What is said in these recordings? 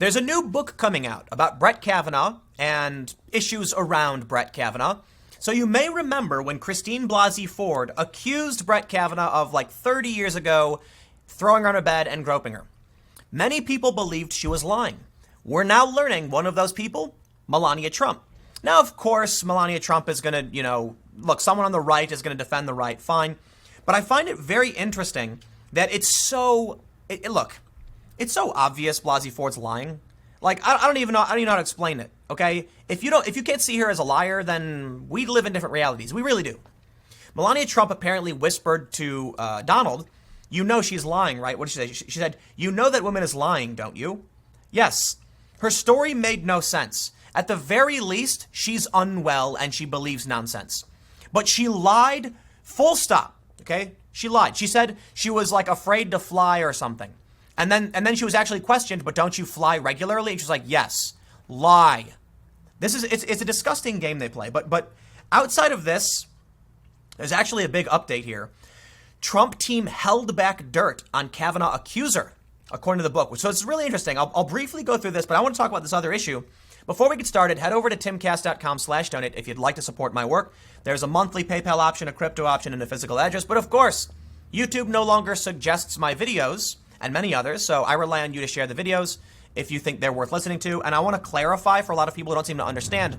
There's a new book coming out about Brett Kavanaugh and issues around Brett Kavanaugh. So you may remember when Christine Blasey Ford accused Brett Kavanaugh of 30 years ago throwing her on a bed and groping her. Many people believed she was lying. We're now learning one of those people, Melania Trump. Now, of course, Melania Trump is going to, look, someone on the right is going to defend the right, fine. But I find it very interesting that it's so, it's so obvious Blasey Ford's lying. I don't even know how to explain it, okay? If you can't see her as a liar, then we live in different realities. We really do. Melania Trump apparently whispered to Donald, you know she's lying, right? What did she say? She said, you know that woman is lying, don't you? Yes. Her story made no sense. At the very least, she's unwell and she believes nonsense. But she lied, full stop, okay? She lied. She said she was afraid to fly or something. And then she was actually questioned, but don't you fly regularly? And she's like, yes, lie. It's a disgusting game they play. But outside of this, there's actually a big update here. Trump team held back dirt on Kavanaugh accuser, according to the book. So it's really interesting. I'll briefly go through this, but I want to talk about this other issue. Before we get started, head over to timcast.com/donate if you'd like to support my work. There's a monthly PayPal option, a crypto option, and a physical address. But of course, YouTube no longer suggests my videos and many others, so I rely on you to share the videos if you think they're worth listening to. And I want to clarify for a lot of people who don't seem to understand,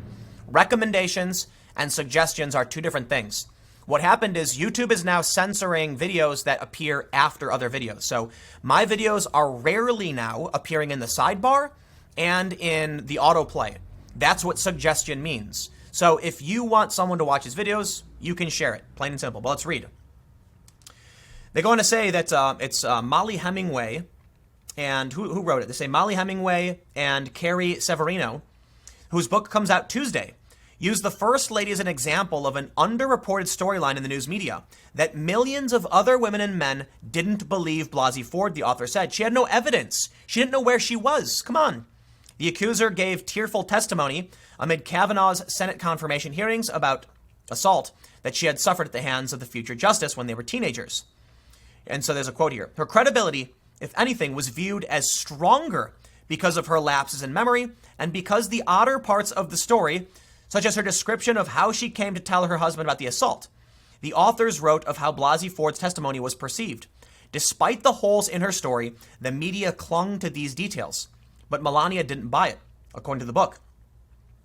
recommendations and suggestions are two different things. What happened is YouTube is now censoring videos that appear after other videos. So my videos are rarely now appearing in the sidebar and in the autoplay. That's what suggestion means. So if you want someone to watch his videos, you can share it, plain and simple. But let's read. They go on to say that it's Molly Hemingway, and who wrote it? They say Molly Hemingway and Carrie Severino, whose book comes out Tuesday, use the First Lady as an example of an underreported storyline in the news media, that millions of other women and men didn't believe Blasey Ford, the author said. She had no evidence. She didn't know where she was. Come on. The accuser gave tearful testimony amid Kavanaugh's Senate confirmation hearings about assault that she had suffered at the hands of the future justice when they were teenagers. And so there's a quote here. Her credibility, if anything, was viewed as stronger because of her lapses in memory and because the odder parts of the story, such as her description of how she came to tell her husband about the assault. The authors wrote of how Blasey Ford's testimony was perceived. Despite the holes in her story, the media clung to these details. But Melania didn't buy it, according to the book.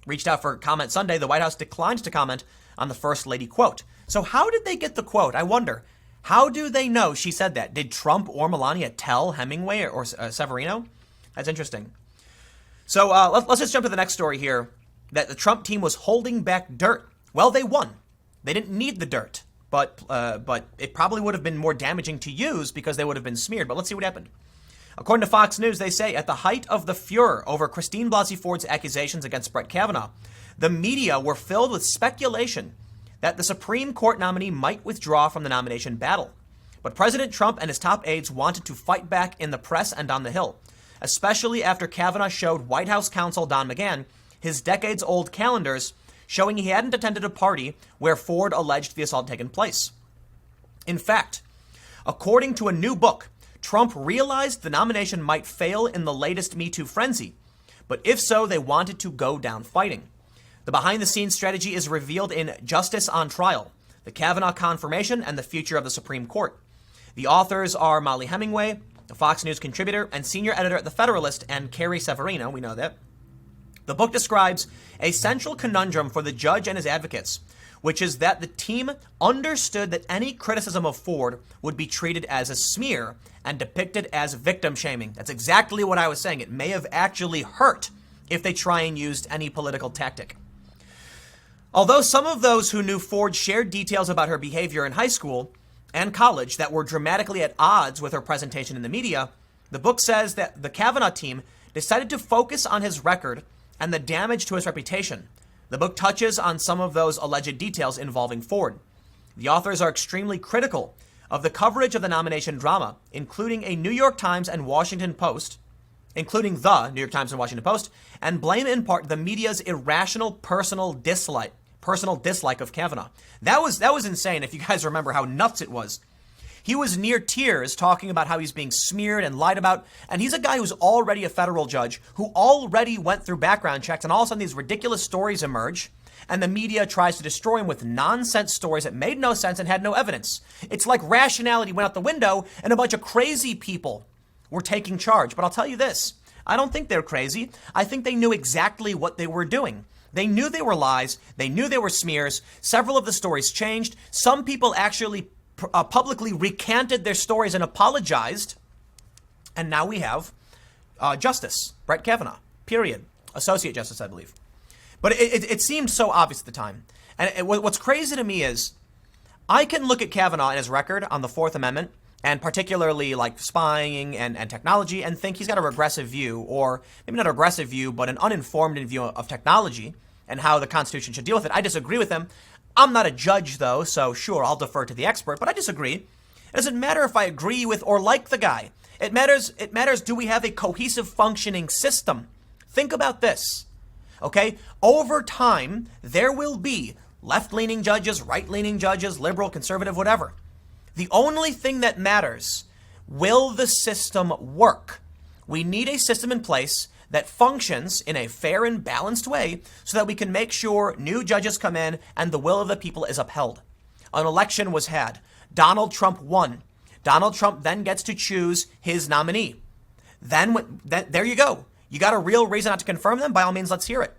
Reached out for comment Sunday, the White House declined to comment on the First Lady quote. So how did they get the quote? I wonder. How do they know she said that? Did Trump or Melania tell Hemingway or Severino? That's interesting. So let's just jump to the next story here, that the Trump team was holding back dirt. Well, they won. They didn't need the dirt, but it probably would have been more damaging to use because they would have been smeared. But let's see what happened. According to Fox News, they say at the height of the furor over Christine Blasey Ford's accusations against Brett Kavanaugh, the media were filled with speculation that the Supreme Court nominee might withdraw from the nomination battle. But President Trump and his top aides wanted to fight back in the press and on the Hill, especially after Kavanaugh showed White House counsel Don McGahn his decades-old calendars showing he hadn't attended a party where Ford alleged the assault had taken place. In fact, according to a new book, Trump realized the nomination might fail in the latest Me Too frenzy, but if so, they wanted to go down fighting. The behind-the-scenes strategy is revealed in Justice on Trial, the Kavanaugh Confirmation, and the Future of the Supreme Court. The authors are Molly Hemingway, a Fox News contributor and senior editor at The Federalist, and Carrie Severino, we know that. The book describes a central conundrum for the judge and his advocates, which is that the team understood that any criticism of Ford would be treated as a smear and depicted as victim shaming. That's exactly what I was saying. It may have actually hurt if they try and used any political tactic. Although some of those who knew Ford shared details about her behavior in high school and college that were dramatically at odds with her presentation in the media, the book says that the Kavanaugh team decided to focus on his record and the damage to his reputation. The book touches on some of those alleged details involving Ford. The authors are extremely critical of the coverage of the nomination drama, including a New York Times and Washington Post, and blame in part the media's irrational personal dislike of Kavanaugh. That was insane, if you guys remember how nuts it was. He was near tears talking about how he's being smeared and lied about. And he's a guy who's already a federal judge who already went through background checks. And all of a sudden these ridiculous stories emerge. And the media tries to destroy him with nonsense stories that made no sense and had no evidence. It's like rationality went out the window and a bunch of crazy people were taking charge. But I'll tell you this. I don't think they're crazy. I think they knew exactly what they were doing. They knew they were lies. They knew they were smears. Several of the stories changed. Some people actually publicly recanted their stories and apologized. And now we have Justice Brett Kavanaugh, period. Associate Justice, I believe. But it seemed so obvious at the time. And what's crazy to me is I can look at Kavanaugh and his record on the Fourth Amendment, and particularly like spying and technology, and think he's got a regressive view, or maybe not a regressive view, but an uninformed view of technology and how the Constitution should deal with it. I disagree with him. I'm not a judge, though, so sure, I'll defer to the expert, but I disagree. It doesn't matter if I agree with or like the guy. It matters, do we have a cohesive, functioning system? Think about this, okay? Over time, there will be left-leaning judges, right-leaning judges, liberal, conservative, whatever. The only thing that matters, will the system work? We need a system in place that functions in a fair and balanced way so that we can make sure new judges come in and the will of the people is upheld. An election was had. Donald Trump won. Donald Trump then gets to choose his nominee. Then there you go. You got a real reason not to confirm them? By all means, let's hear it.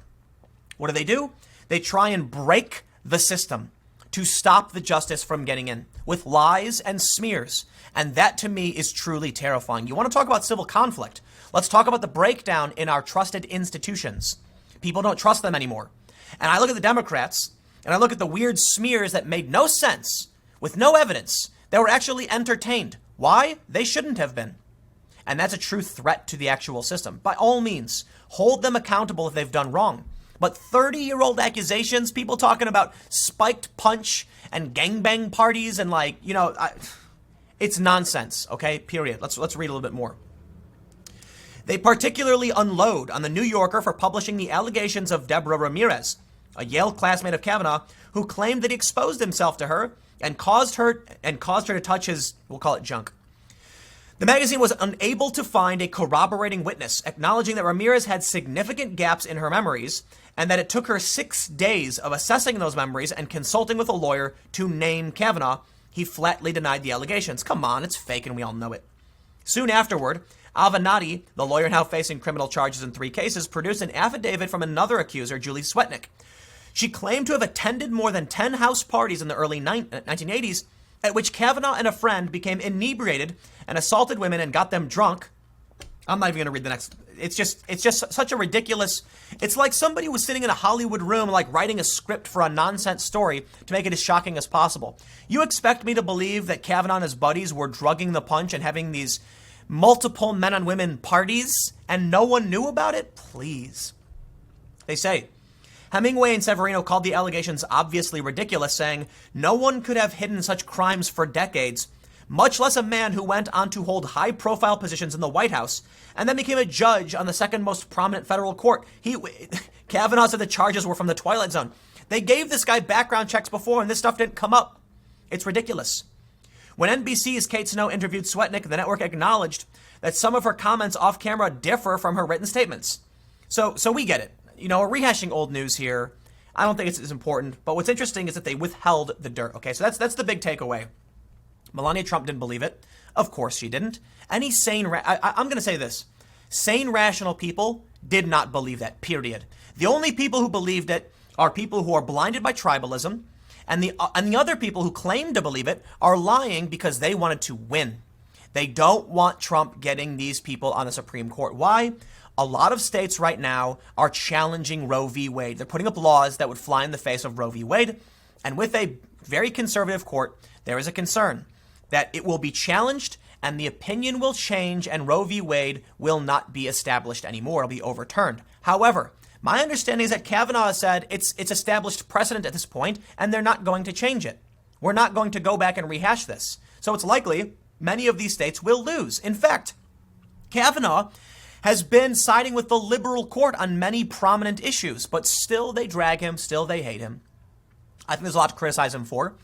What do? They try and break the system to stop the justice from getting in with lies and smears. And that, to me, is truly terrifying. You want to talk about civil conflict? Let's talk about the breakdown in our trusted institutions. People don't trust them anymore. And I look at the Democrats, and I look at the weird smears that made no sense, with no evidence, that were actually entertained. Why? They shouldn't have been. And that's a true threat to the actual system. By all means, hold them accountable if they've done wrong. But 30-year-old accusations, people talking about spiked punch and gangbang parties and it's nonsense, okay? Period. Let's read a little bit more. They particularly unload on the New Yorker for publishing the allegations of Deborah Ramirez, a Yale classmate of Kavanaugh, who claimed that he exposed himself to her and caused her to touch his, we'll call it junk. The magazine was unable to find a corroborating witness, acknowledging that Ramirez had significant gaps in her memories and that it took her 6 days of assessing those memories and consulting with a lawyer to name Kavanaugh. He flatly denied the allegations. Come on, it's fake and we all know it. Soon afterward, Avenatti, the lawyer now facing criminal charges in 3 cases, produced an affidavit from another accuser, Julie Swetnick. She claimed to have attended more than 10 house parties in the early 1980s at which Kavanaugh and a friend became inebriated and assaulted women and got them drunk. I'm not even going to read the next. It's just such a ridiculous. It's like somebody was sitting in a Hollywood room, like writing a script for a nonsense story to make it as shocking as possible. You expect me to believe that Kavanaugh and his buddies were drugging the punch and having these multiple men on women parties and no one knew about it? Please. They say, Hemingway and Severino called the allegations obviously ridiculous, saying no one could have hidden such crimes for decades, much less a man who went on to hold high-profile positions in the White House and then became a judge on the second most prominent federal court. Kavanaugh said the charges were from the Twilight Zone. They gave this guy background checks before and this stuff didn't come up. It's ridiculous. When NBC's Kate Snow interviewed Swetnick, the network acknowledged that some of her comments off camera differ from her written statements. So we get it. We're rehashing old news here. I don't think it's as important. But what's interesting is that they withheld the dirt. Okay, so that's the big takeaway. Melania Trump didn't believe it. Of course she didn't. Any sane, I'm going to say this. Sane, rational people did not believe that, period. The only people who believed it are people who are blinded by tribalism. And the other people who claim to believe it are lying because they wanted to win. They don't want Trump getting these people on the Supreme Court. Why? A lot of states right now are challenging Roe v. Wade. They're putting up laws that would fly in the face of Roe v. Wade. And with a very conservative court, there is a concern that it will be challenged and the opinion will change and Roe v. Wade will not be established anymore. It'll be overturned. However, my understanding is that Kavanaugh has said it's established precedent at this point and they're not going to change it. We're not going to go back and rehash this. So it's likely many of these states will lose. In fact, Kavanaugh has been siding with the liberal court on many prominent issues, but still they drag him, still they hate him. I think there's a lot to criticize him for.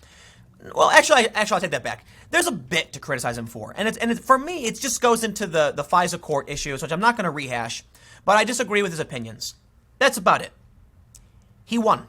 Well, actually, I'll take that back. There's a bit to criticize him for, and for me, it just goes into the FISA court issues, which I'm not going to rehash, but I disagree with his opinions. That's about it. He won.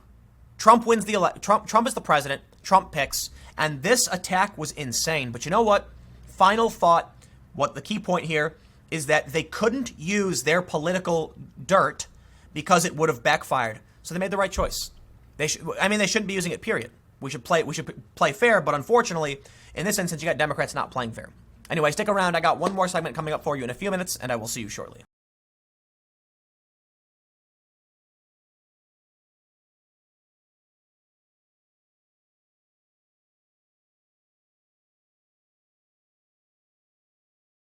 Trump wins the Trump is the president. Trump picks, and this attack was insane. But you know what? Final thought. What the key point here is that they couldn't use their political dirt because it would have backfired. So they made the right choice. They shouldn't be using it. Period. We should play fair, but unfortunately, in this instance, you got Democrats not playing fair. Anyway, stick around. I got one more segment coming up for you in a few minutes, and I will see you shortly.